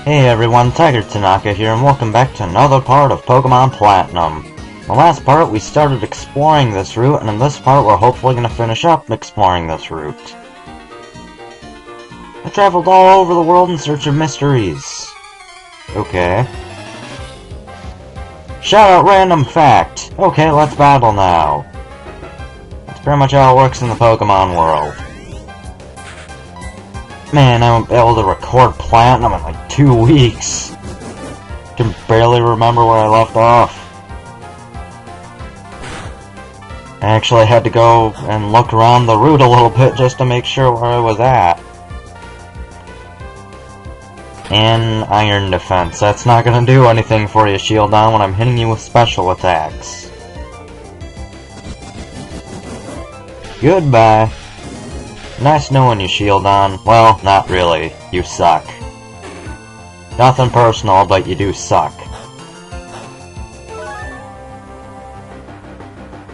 Hey everyone, Tigertenaka here, and welcome back to another part of Pokemon Platinum. In the last part, we started exploring this route, and in this part, we're hopefully going to finish up exploring this route. I traveled all over the world in search of mysteries. Okay. Shout out random fact! Okay, let's battle now. That's pretty much how it works in the Pokemon world. Man, I won't be able to record Platinum in like 2 weeks. Can barely remember where I left off. I actually had to go and look around the route a little bit just to make sure where I was at. And Iron Defense. That's not gonna do anything for you, Shieldon, when I'm hitting you with special attacks. Goodbye. Nice knowing you, Shieldon. Well, not really. You suck. Nothing personal, but you do suck.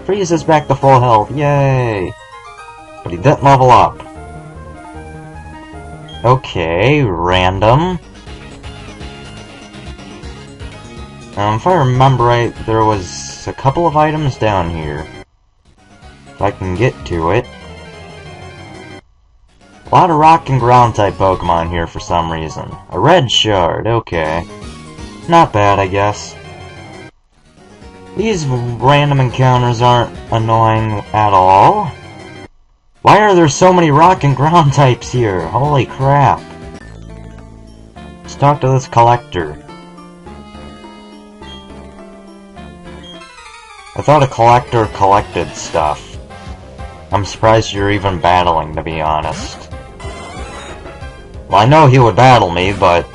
Freeze is back to full health, yay! But he didn't level up. Okay, random. If I remember right, there was a couple of items down here. If I can get to it. A lot of rock and ground type Pokemon here for some reason. A red shard, okay. Not bad, I guess. These random encounters aren't annoying at all. Why are there so many rock and ground types here? Holy crap. Let's talk to this collector. I thought a collector collected stuff. I'm surprised you're even battling, to be honest. Well, I know he would battle me, but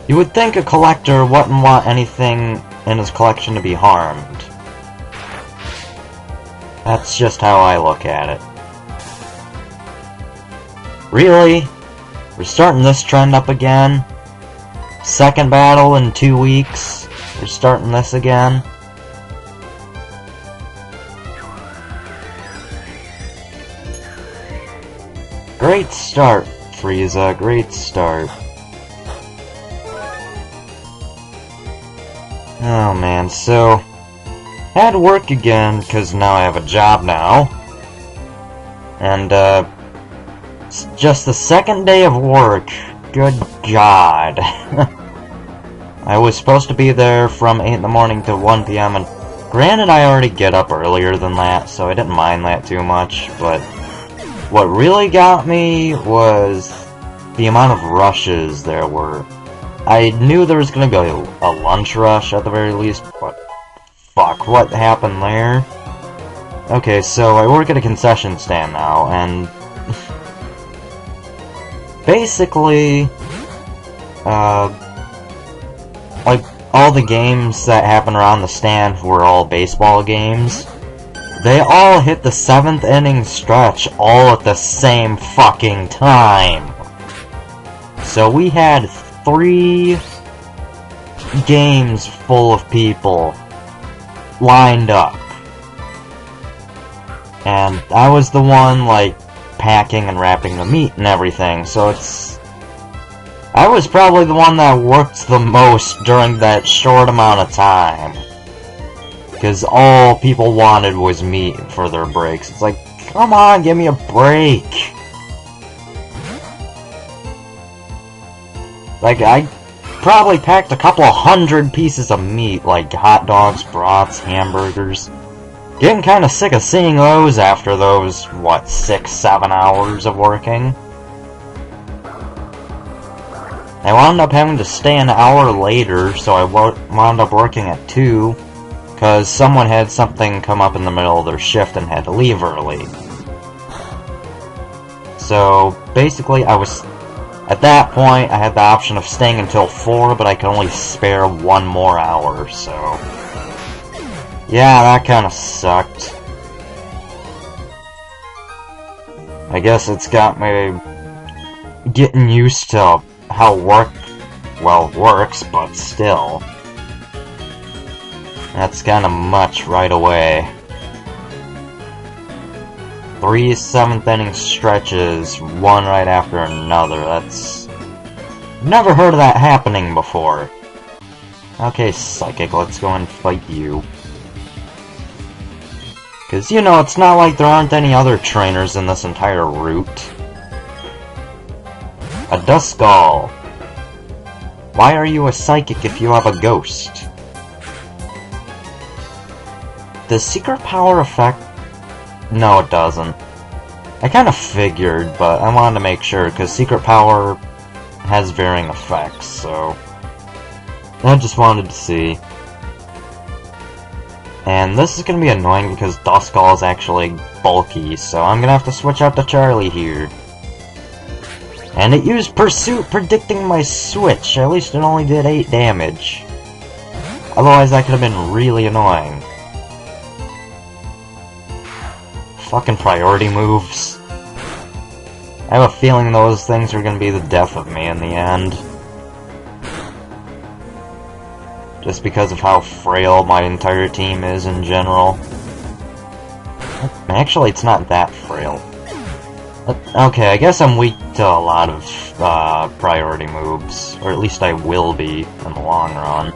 you would think a collector wouldn't want anything in his collection to be harmed. That's just how I look at it. Really? We're starting this trend up again? Second battle in 2 weeks? We're starting this again? Great start, Frieza. Great start. Oh man, so had to work again because now I have a job now. And it's just the second day of work. Good God. I was supposed to be there from 8 in the morning to 1 p.m. and granted I already get up earlier than that, so I didn't mind that too much, but what really got me was the amount of rushes there were. I knew there was going to be a lunch rush at the very least, but fuck, what happened there? Okay, so I work at a concession stand now, and basically, like, all the games that happen around the stand were all baseball games. They all hit the 7th inning stretch all at the same fucking time. So we had 3 games full of people lined up. And I was the one, like, packing and wrapping the meat and everything, so I was probably the one that worked the most during that short amount of time. Because all people wanted was meat for their breaks. It's like, come on, give me a break. Like, I probably packed a couple of 100 pieces of meat, like hot dogs, brats, hamburgers. Getting kinda sick of seeing those after those, what, 6-7 hours of working. I wound up having to stay an hour later, so I wound up working at 2. Because someone had something come up in the middle of their shift and had to leave early. So, basically, at that point, I had the option of staying until 4, but I could only spare 1 more hour, so yeah, that kinda sucked. I guess it's got me getting used to how work, well, works, but still. That's kinda much right away. 3 7th inning stretches, one right after another. That's Never heard of that happening before. Okay, Psychic, let's go and fight you. Because, you know, it's not like there aren't any other trainers in this entire route. A Duskull. Why are you a Psychic if you have a Ghost? Does Secret Power affect... No, it doesn't. I kind of figured, but I wanted to make sure, because Secret Power has varying effects, so... I just wanted to see. And this is going to be annoying because Duskull is actually bulky, so I'm going to have to switch out to Charlie here. And it used Pursuit predicting my switch, at least it only did 8 damage. Otherwise that could have been really annoying. Fucking priority moves. I have a feeling those things are going to be the death of me in the end. Just because of how frail my entire team is in general. Actually, it's not that frail. Okay, I guess I'm weak to a lot of priority moves. Or at least I will be in the long run.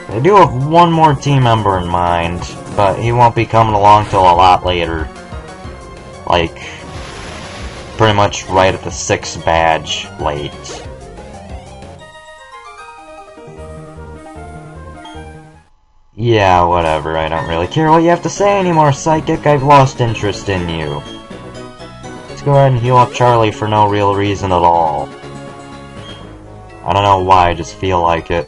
I do have one more team member in mind, but he won't be coming along till a lot later. Like, pretty much right at the 6th badge late. Yeah, whatever, I don't really care what you have to say anymore, Psychic, I've lost interest in you. Let's go ahead and heal up Charlie for no real reason at all. I don't know why, I just feel like it.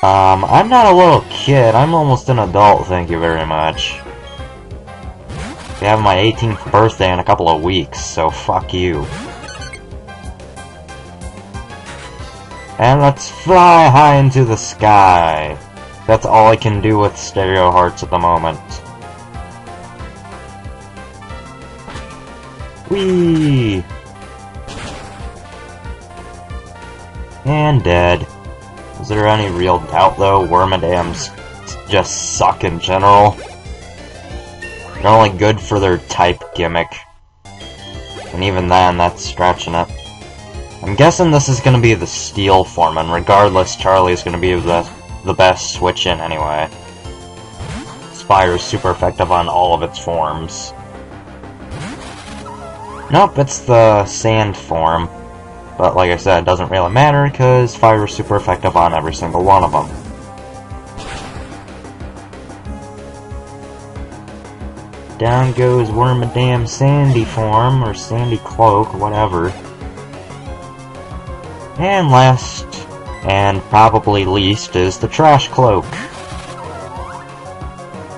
I'm not a little kid, I'm almost an adult, thank you very much. I have my 18th birthday in a couple of weeks, so fuck you. And let's fly high into the sky. That's all I can do with Stereo Hearts at the moment. Whee! And dead. Is there any real doubt though? Wormadams just suck in general. They're only good for their type gimmick. And even then, that's stretching it. I'm guessing this is gonna be the Steel form, and regardless, Charlie's gonna be the best switch in anyway. Spire is super effective on all of its forms. Nope, it's the Sand form. But like I said, it doesn't really matter, because Fire is super effective on every single one of them. Down goes Wormadam Sandy form, or Sandy Cloak, whatever. And last, and probably least, is the Trash Cloak.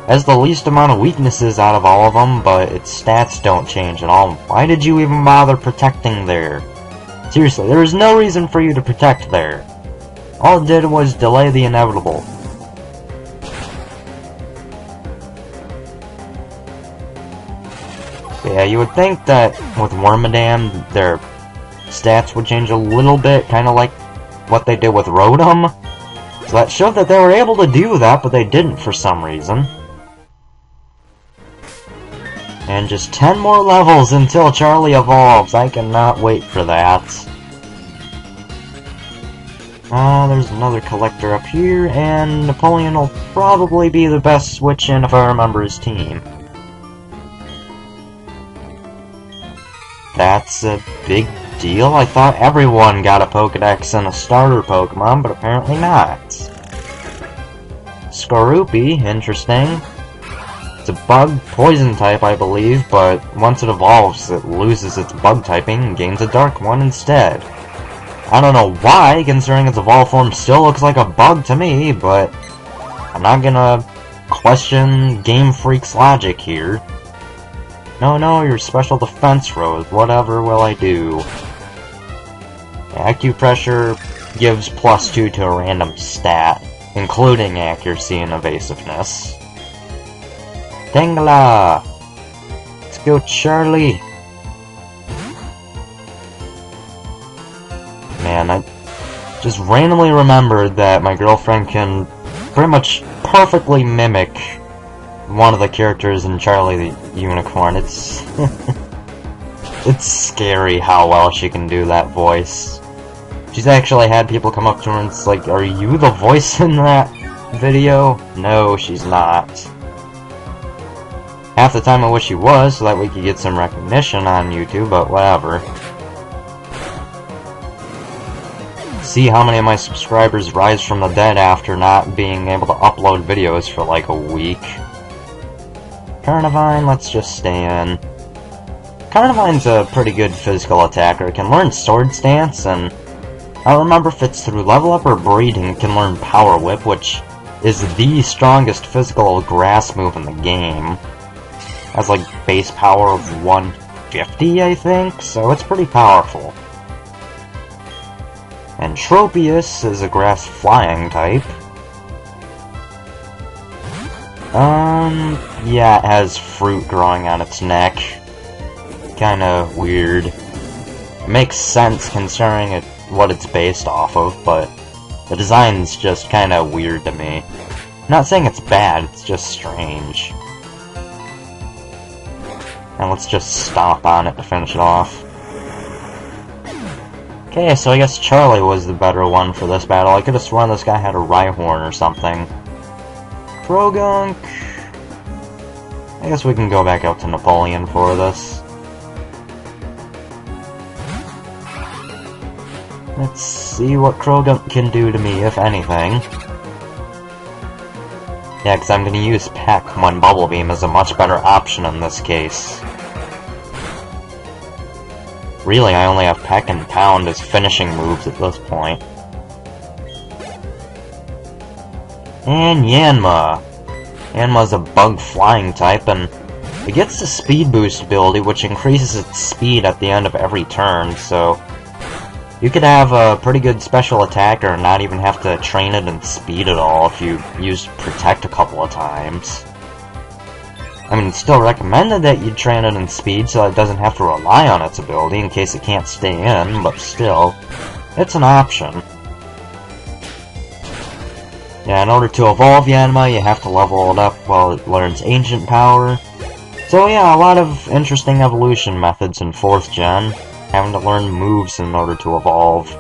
Has the least amount of weaknesses out of all of them, but its stats don't change at all. Why did you even bother protecting there? Seriously, there was no reason for you to protect there. All it did was delay the inevitable. Yeah, you would think that with Wormadam, their stats would change a little bit, kind of like what they did with Rotom. So that showed that they were able to do that, but they didn't for some reason. And just 10 more levels until Charlie evolves. I cannot wait for that. There's another collector up here, and Napoleon will probably be the best switch-in if I remember his team. That's a big deal. I thought everyone got a Pokedex and a starter Pokemon, but apparently not. Skorupi, interesting. It's a bug poison type, I believe, but once it evolves, it loses its bug typing and gains a dark one instead. I don't know why, considering its evolved form still looks like a bug to me, but I'm not gonna question Game Freak's logic here. No, your special defense rose. Whatever will I do? Acupressure gives +2 to a random stat, including accuracy and evasiveness. Tangela! Let's go, Charlie! Man, I just randomly remembered that my girlfriend can pretty much perfectly mimic one of the characters in Charlie the Unicorn. It's it's scary how well she can do that voice. She's actually had people come up to her and it's like, are you the voice in that video? No, she's not. Half the time I wish she was, so that we could get some recognition on YouTube, but whatever. See how many of my subscribers rise from the dead after not being able to upload videos for like a week. Carnivine, let's just stay in. Carnivine's a pretty good physical attacker. It can learn Sword Stance, and I don't remember if it's through level up or breeding, it can learn Power Whip, which is the strongest physical grass move in the game. Has like base power of 150, I think, so it's pretty powerful. And Tropius is a grass flying type. Yeah, it has fruit growing on its neck. Kinda weird. It makes sense considering what it's based off of, but the design's just kinda weird to me. I'm not saying it's bad, it's just strange. And let's just stomp on it to finish it off. Okay, so I guess Charlie was the better one for this battle. I could have sworn this guy had a Rhyhorn or something. Krogunk. I guess we can go back out to Napoleon for this. Let's see what Krogunk can do to me, if anything. Yeah, because I'm going to use Peck when Bubble Beam is a much better option in this case. Really, I only have Peck and Pound as finishing moves at this point. And Yanma. Yanma's a bug flying type, and it gets the speed boost ability, which increases its speed at the end of every turn, so you could have a pretty good special attacker and not even have to train it in speed at all if you use Protect a couple of times. I mean, it's still recommended that you train it in speed so it doesn't have to rely on its ability in case it can't stay in, but still, it's an option. Yeah, in order to evolve Yanma, you have to level it up while it learns Ancient Power. So yeah, a lot of interesting evolution methods in 4th gen, having to learn moves in order to evolve.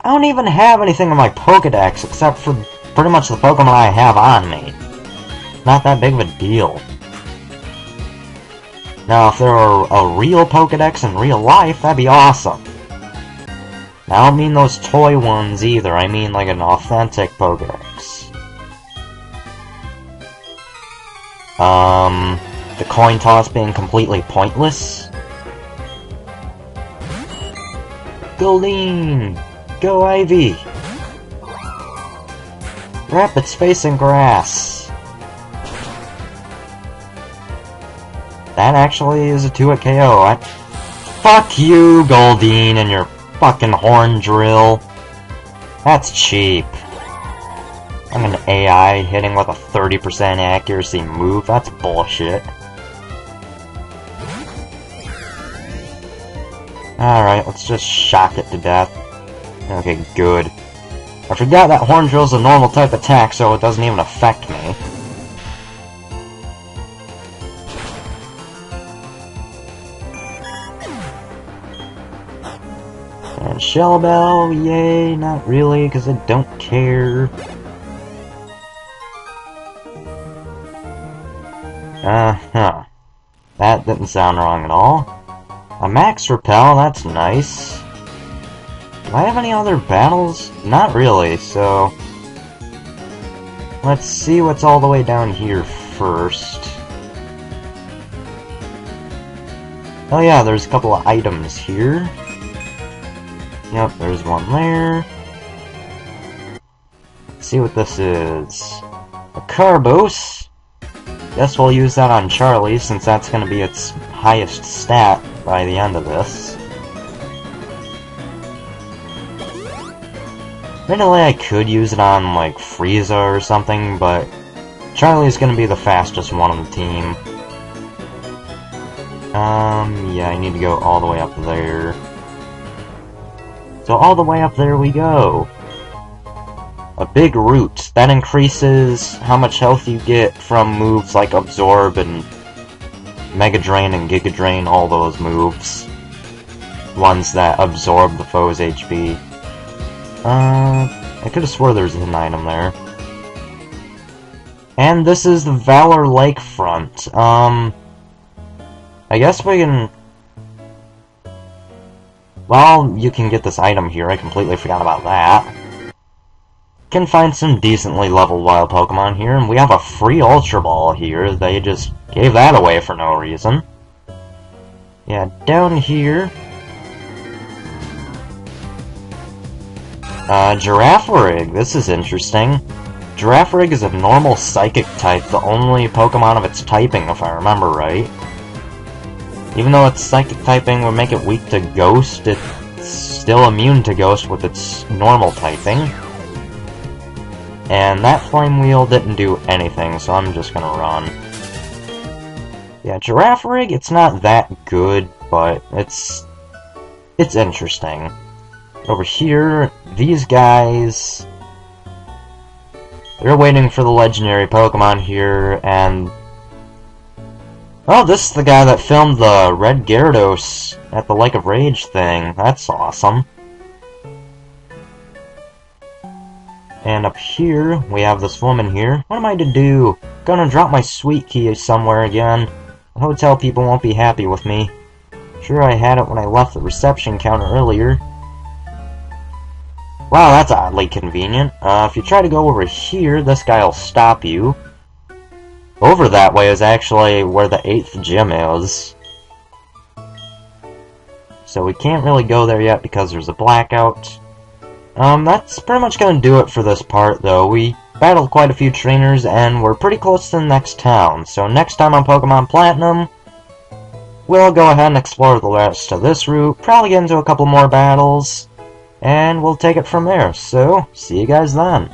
I don't even have anything in my Pokédex except for pretty much the Pokemon I have on me. Not that big of a deal. Now, if there were a real Pokédex in real life, that'd be awesome. I don't mean those toy ones either, I mean like an authentic Pokédex. The coin toss being completely pointless. Goldeen! Go Ivy! Wrap its face in grass. That actually is a 2-hit KO. Fuck you, Goldeen, and your fucking horn drill. That's cheap. I'm an AI hitting with a 30% accuracy move. That's bullshit. Alright, let's just shock it to death. Okay, good. I forgot that horn drill's a normal type attack, so it doesn't even affect me. And Shell Bell, yay, not really, because I don't care. Uh-huh. That didn't sound wrong at all. A Max Repel, that's nice. Do I have any other battles? Not really, so let's see what's all the way down here first. Oh yeah, there's a couple of items here. Yep, there's one there. Let's see what this is. A Carbos. Guess we'll use that on Charlie, since that's going to be its highest stat by the end of this. Admittedly, I could use it on, like, Frieza or something, but Charlie's going to be the fastest one on the team. Yeah, I need to go all the way up there. So all the way up there we go. a big root. That increases how much health you get from moves like Absorb and Mega Drain and Giga Drain, all those moves. Ones that absorb the foe's HP. I could have swore there was an item there. And this is the Valor Lakefront. I guess we can... Well, you can get this item here. I completely forgot about that. Can find some decently leveled wild Pokemon here, and we have a free Ultra Ball here. They just gave that away for no reason. Yeah, down here... Girafarig. This is interesting. Girafarig is a normal Psychic type, the only Pokemon of its typing, if I remember right. Even though its Psychic typing would make it weak to Ghost, it's still immune to Ghost with its normal typing. And that Flame Wheel didn't do anything, so I'm just gonna run. Yeah, Girafarig, it's not that good, but it's interesting. Over here, these guys... They're waiting for the legendary Pokemon here, and... Oh, this is the guy that filmed the Red Gyarados at the Lake of Rage thing. That's awesome. And up here, we have this woman here. What am I to do? Gonna drop my sweet key somewhere again. The hotel people won't be happy with me. Sure, I had it when I left the reception counter earlier. Wow, that's oddly convenient. If you try to go over here, this guy will stop you. Over that way is actually where the 8th gym is. So we can't really go there yet because there's a blackout. That's pretty much gonna do it for this part, though. We battled quite a few trainers, and we're pretty close to the next town. So next time on Pokemon Platinum, we'll go ahead and explore the rest of this route, probably get into a couple more battles, and we'll take it from there. So, see you guys then.